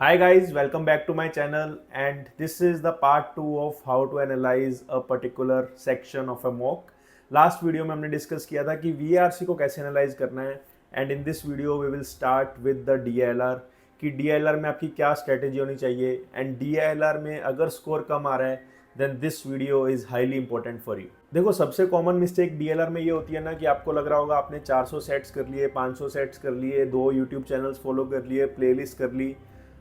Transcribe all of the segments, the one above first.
Hi guys, welcome back to my channel and this is the part 2 of how to analyze a particular section of a mock. Last video में हमने discuss किया था कि VARC को कैसे analyse करना है and in this video we will start with the DLR कि DLR में आपकी क्या स्ट्रेटेजी होनी चाहिए एंड DLR में अगर स्कोर कम आ रहा है then this video is highly important for you. देखो सबसे कॉमन मिस्टेक DLR में ये होती है ना कि आपको लग रहा होगा आपने 400 सेट्स कर लिए, 500 सेट्स कर लिए, 2 यूट्यूब चैनल्स फॉलो कर लिए, प्लेलिस्ट कर ली,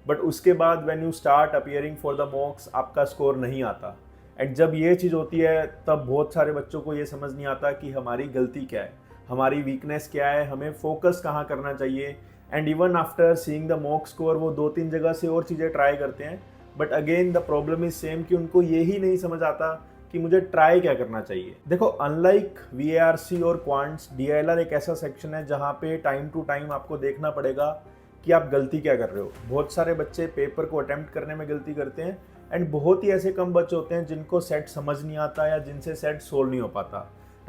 बट उसके बाद when you start appearing for the मॉक्स आपका स्कोर नहीं आता। एंड जब ये चीज़ होती है तब बहुत सारे बच्चों को ये समझ नहीं आता कि हमारी गलती क्या है, हमारी वीकनेस क्या है, हमें फोकस कहाँ करना चाहिए। And even after seeing the mock score वो 2-3 जगह से और चीज़ें ट्राई करते हैं, but again the problem is same कि उनको यही नहीं समझ आता कि मुझे ट्राई क्या करना चाहिए। देखो अनलाइक VARC और क्वांट्स, DLR एक ऐसा सेक्शन है जहाँ पे टाइम टू टाइम आपको देखना पड़ेगा कि आप गलती क्या कर रहे हो। बहुत सारे बच्चे पेपर को अटेम्प्ट करने में गलती करते हैं एंड बहुत ही ऐसे कम बच्चे होते हैं जिनको सेट समझ नहीं आता या जिनसे सेट सोल्व नहीं हो पाता।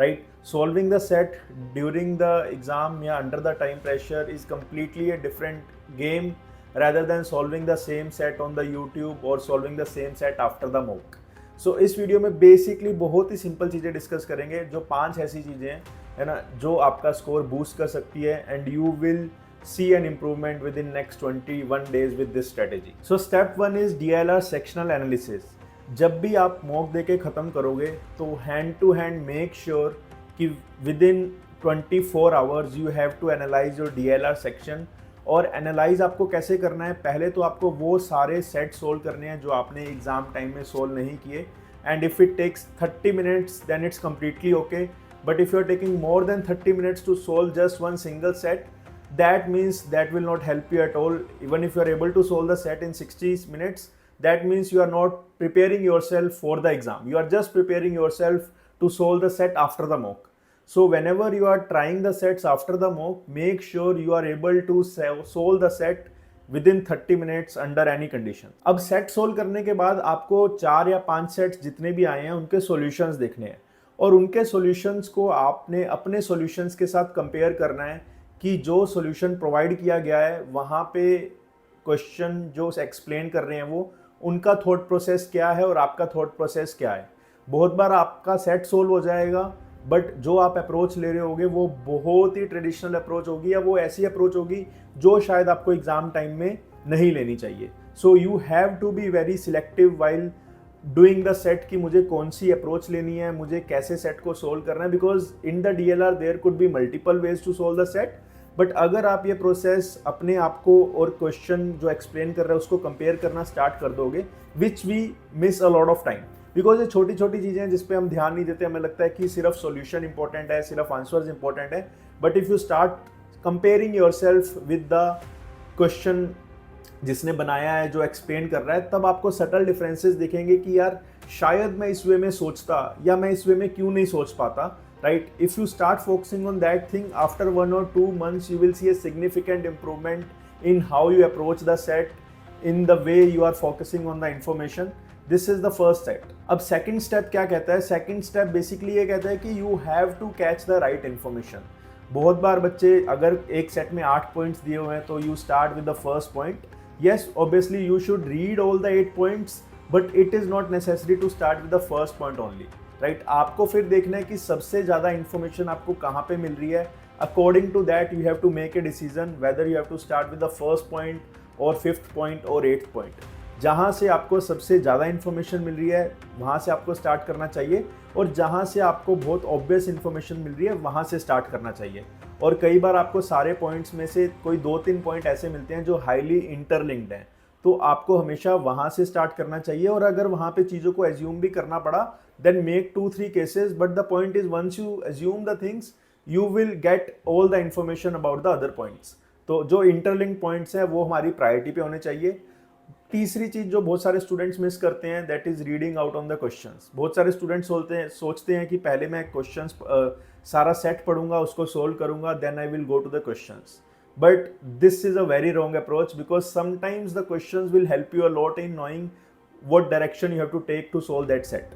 Right, solving the set during the exam या under the time pressure is completely a different game rather than solving the same set on the YouTube or solving the same set after the mock. So इस video में basically बहुत ही simple चीज़ें discuss करेंगे, जो 5 ऐसी चीज़ें हैं है ना जो आपका स्कोर बूस्ट कर सकती है and you will see an improvement within next 21 days with this strategy. So step 1 is DLR sectional analysis. जब भी आप मॉक देके ख़त्म करोगे तो hand to hand make sure कि within 24 hours you have to analyze your DLR section. और analyse आपको कैसे करना है, पहले तो आपको वो सारे सेट सोल्व करने हैं जो आपने एग्जाम टाइम में सोल्व नहीं किए। And if it takes 30 minutes then it's completely okay, but if you are taking more than 30 minutes to solve just one single set, that means that will not help you at all. Even if you are able to solve the set in 60 minutes, that means you are not preparing yourself for the exam. You are just preparing yourself to solve the set after the mock. So whenever you are trying the sets after the mock, make sure you are able to solve the set within 30 minutes under any condition. अब set solve करने के बाद आपको 4 या 5 sets जितने भी आए हैं उनके सॉल्यूशंस देखने हैं और उनके सॉल्यूशंस को आपने अपने सॉल्यूशंस के साथ कंपेयर करना है कि जो सॉल्यूशन प्रोवाइड किया गया है वहाँ पे क्वेश्चन जो एक्सप्लेन कर रहे हैं वो उनका थॉट प्रोसेस क्या है और आपका थॉट प्रोसेस क्या है। बहुत बार आपका सेट सोल्व हो जाएगा बट जो आप अप्रोच ले रहे होगे वो बहुत ही ट्रेडिशनल अप्रोच होगी या वो ऐसी अप्रोच होगी जो शायद आपको एग्जाम टाइम में नहीं लेनी चाहिए। So you have to be very selective while doing the set कि मुझे कौन सी अप्रोच लेनी है, मुझे कैसे सेट को सोल्व करना है, because in the DLR there could be multiple ways to solve the set. But अगर आप ये प्रोसेस अपने आप को और क्वेश्चन जो एक्सप्लेन कर रहे हैं उसको कंपेयर करना स्टार्ट कर दोगे, which we miss a lot of time, because ये छोटी छोटी चीज़ें हैं जिस पे हम ध्यान नहीं देते। हमें लगता है कि सिर्फ सॉल्यूशन इंपॉर्टेंट है, सिर्फ आंसर्स इंपॉर्टेंट है, but if you start comparing your self with the question जिसने बनाया है, जो एक्सप्लेन कर रहा है, तब आपको सटल डिफरेंसेस दिखेंगे कि यार शायद मैं इस वे में सोचता या मैं इस वे में क्यों नहीं सोच पाता। Right, if you start focusing on that thing after 1 or 2 months you will see a significant improvement in how you approach the set, in the way you are focusing on the information. This is the first step. अब second step क्या कहता है? Second step basically ये कहता है कि you have to catch the right information. बहुत बार बच्चे अगर एक सेट में 8 पॉइंट्स दिए हुए हैं तो you start with the first point. Yes, obviously you should read all the 8 points, but it is not necessary to start with the first point only. Right? आपको फिर देखना है कि सबसे ज़्यादा information आपको कहाँ पे मिल रही है। According to that, you have to make a decision whether you have to start with the first point or 5th point or 8th point. जहाँ से आपको सबसे ज़्यादा इन्फॉर्मेशन मिल रही है वहाँ से आपको स्टार्ट करना चाहिए और जहाँ से आपको बहुत ऑब्वियस इन्फॉर्मेशन मिल रही है वहाँ से स्टार्ट करना चाहिए। और कई बार आपको सारे पॉइंट्स में से कोई 2-3 पॉइंट ऐसे मिलते हैं जो हाईली इंटरलिंक्ड हैं, तो आपको हमेशा वहाँ से स्टार्ट करना चाहिए। और अगर वहाँ पे चीज़ों को एज्यूम भी करना पड़ा then make 2-3 cases, but the point is once you assume the things you will get all the information about the other points. तो जो इंटरलिंक्ड पॉइंट्स हैं वो हमारी प्रायोरिटी पे होने चाहिए। तीसरी चीज़ जो बहुत सारे स्टूडेंट्स मिस करते हैं that is reading out on the questions. बहुत सारे स्टूडेंट्स सोचते हैं कि पहले मैं क्वेश्चंस सारा सेट पढ़ूंगा, उसको सोल्व करूंगा, then I will go to the questions. But this is a very wrong approach because sometimes the questions will help you a lot in knowing what direction you have to take to solve that set.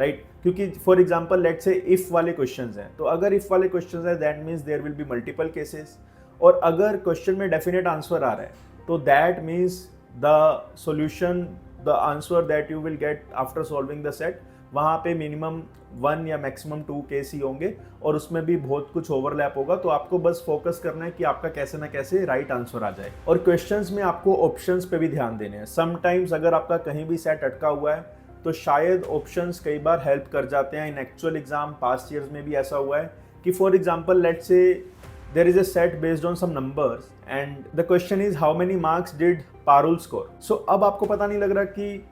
Right, क्योंकि for example let's say if वाले questions हैं, तो अगर if वाले questions हैं that means there will be multiple cases, और अगर question में डेफिनेट आंसर आ रहा है तो that means the solution, the answer that you will get after solving the set, वहाँ पे मिनिमम 1 या मैक्सिमम 2 केस ही होंगे और उसमें भी बहुत कुछ ओवरलैप होगा। तो आपको बस फोकस करना है कि आपका कैसे ना कैसे राइट आंसर आ जाए। और क्वेश्चंस में आपको ऑप्शंस पे भी ध्यान देने हैं। समटाइम्स अगर आपका कहीं भी सेट अटका हुआ है तो शायद ऑप्शंस कई बार हेल्प कर जाते हैं। इन एक्चुअल एग्जाम पास्ट ईयर्स में भी ऐसा हुआ है कि फॉर एग्जाम्पल लेट्स से there is a set based on some numbers and the question is how many marks did Parul score. So अब आपको पता नहीं लग रहा कि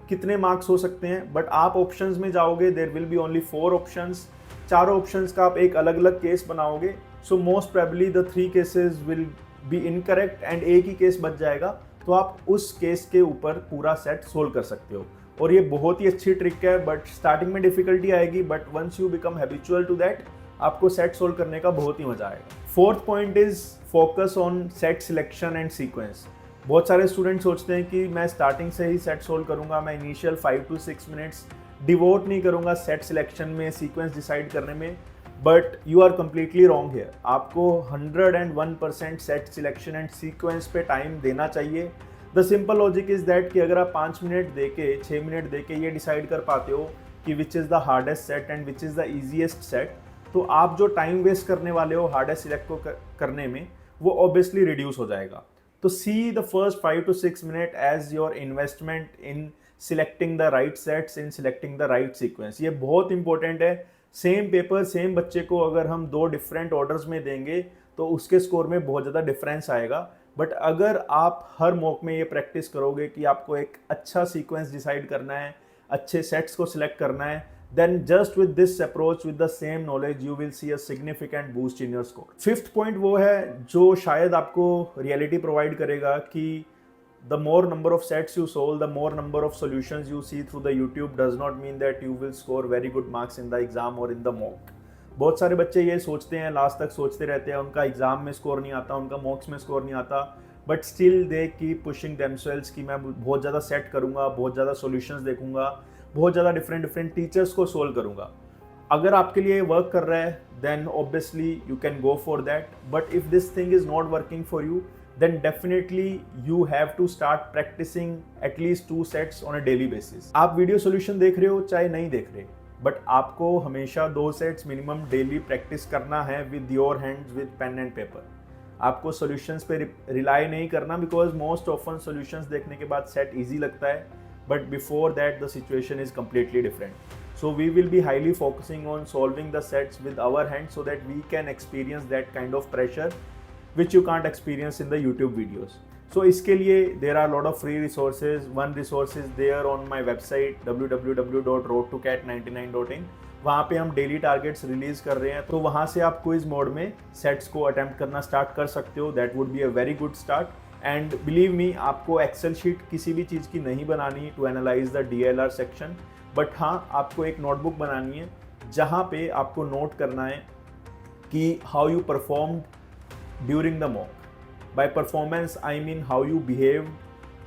कितने मार्क्स हो सकते हैं, बट आप ऑप्शंस में जाओगे, there will be only 4 options. चारों ऑप्शंस का आप एक अलग अलग केस बनाओगे। So most probably the 3 cases will be incorrect and एक ही केस बच जाएगा। तो आप उस केस के ऊपर पूरा सेट सोल्व कर सकते हो। और ये बहुत ही अच्छी ट्रिक है, बट स्टार्टिंग में डिफिकल्टी आएगी, but once you become habitual to that आपको सेट सोल्व करने का बहुत ही मजा आएगा। Fourth point is focus on set selection and sequence. बहुत सारे स्टूडेंट सोचते हैं कि मैं स्टार्टिंग से ही सेट सोल्व करूंगा, मैं इनिशियल 5 to 6 मिनट्स डिवोट नहीं करूंगा सेट सिलेक्शन में, सीक्वेंस डिसाइड करने में, but you are completely wrong here. आपको 101% सेट सिलेक्शन एंड सीक्वेंस पे टाइम देना चाहिए। The simple logic is that कि अगर आप 5 मिनट दे के 6 मिनट दे के ये डिसाइड कर पाते हो कि which is the hardest set and which is the easiest set, तो आप जो टाइम वेस्ट करने वाले हो हार्डेस्ट सिलेक्ट को करने में, वो ऑब्वियसली रिड्यूस हो जाएगा। तो see the first 5 to 6 minute as your investment in selecting the right sets, in selecting the right sequence. ये बहुत इंपॉर्टेंट है। सेम पेपर सेम बच्चे को अगर हम 2 डिफरेंट ऑर्डर्स में देंगे तो उसके स्कोर में बहुत ज़्यादा डिफरेंस आएगा। बट अगर आप हर मॉक में ये प्रैक्टिस करोगे कि आपको एक अच्छा सीक्वेंस डिसाइड करना है, अच्छे सेट्स को सिलेक्ट करना है, then just with this approach, with the same knowledge, you will see a significant boost in your score. Fifth point वो है जो शायद आपको रियलिटी प्रोवाइड करेगा कि the more number of sets you solve, the more number of solutions you see through the YouTube does not mean that you will score very good marks in the exam or in the mock. बहुत सारे बच्चे ये सोचते हैं, last तक सोचते रहते हैं, उनका एग्जाम में स्कोर नहीं आता, उनका मॉक्स में स्कोर नहीं आता, but still they keep pushing themselves कि मैं बहुत ज़्यादा सेट करूँगा, बहुत ज़्यादा सॉल्यूशंस देखूंगा, बहुत ज़्यादा डिफरेंट टीचर्स को सोल्व करूँगा। अगर आपके लिए वर्क कर रहा है then obviously you can go for that, but if this thing is not working for you then definitely you have to start practising at least 2 sets on a daily basis. आप video solution देख रहे हो चाहे नहीं देख रहे, but आपको हमेशा 2 सेट्स मिनिमम डेली प्रैक्टिस करना है with your hands, with pen and paper. आपको सॉल्यूशंस पे रिलाई नहीं करना, बिकॉज मोस्ट ऑफन सॉल्यूशंस देखने के बाद सेट ईजी लगता है, but before that the situation is completely different. So we will be highly focusing on solving the sets with our hands so that we can experience that kind of pressure which you can't experience in the YouTube videos. So इसके लिए there are a lot of free resources. One resource is there on my website www.roadtocat99.in. वहाँ पे हम daily targets release कर रहे हैं, तो वहाँ से आप क्विज मोड में सेट्स को अटेम्प्ट करना स्टार्ट कर सकते हो। That would be a very good start. And believe me, आपको एक्सेल शीट किसी भी चीज़ की नहीं बनानी to analyse the DLR section, but हाँ आपको एक नोटबुक बनानी है जहाँ पे आपको नोट करना है कि how you performed during the mock. By performance I mean how you behaved,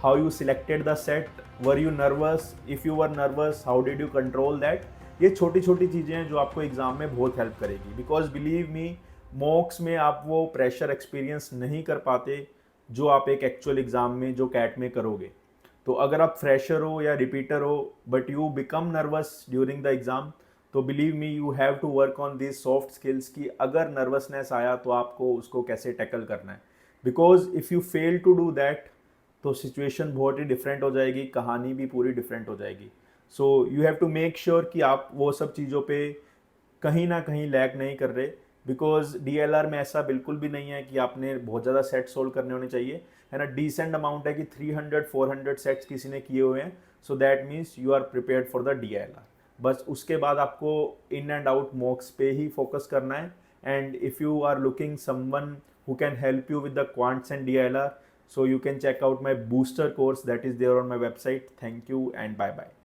how you selected the set, were you nervous, if you were nervous how did you control that. ये छोटी छोटी चीज़ें हैं जो आपको एग्जाम में बहुत help करेगी, बिकॉज बिलीव मी मॉक्स में आप वो प्रेशर एक्सपीरियंस नहीं कर पाते जो आप एक एक्चुअल एग्जाम में, जो कैट में करोगे। तो अगर आप फ्रेशर हो या रिपीटर हो but you become nervous during the exam, तो believe me you have to work on this soft skills कि अगर नर्वसनेस आया तो आपको उसको कैसे टैकल करना है। Because if you fail to do that तो सिचुएशन बहुत ही डिफरेंट हो जाएगी, कहानी भी पूरी डिफरेंट हो जाएगी। So you have to make sure कि आप वो सब चीज़ों पे कहीं ना कहीं लैग नहीं कर रहे, बिकॉज DLR में ऐसा बिल्कुल भी नहीं है कि आपने बहुत ज़्यादा सेट सोल्व करने होने चाहिए, है ना। डिसेंट अमाउंट है कि 300-400 सेट्स किसी ने किए हुए हैं, so that means you are prepared for the DLR। बस उसके बाद आपको इन एंड आउट मॉक्स पे ही फोकस करना है। And if you are looking someone who can help you with the quants and DLR, so you can check out my booster course that is there on my website. Thank you and bye bye.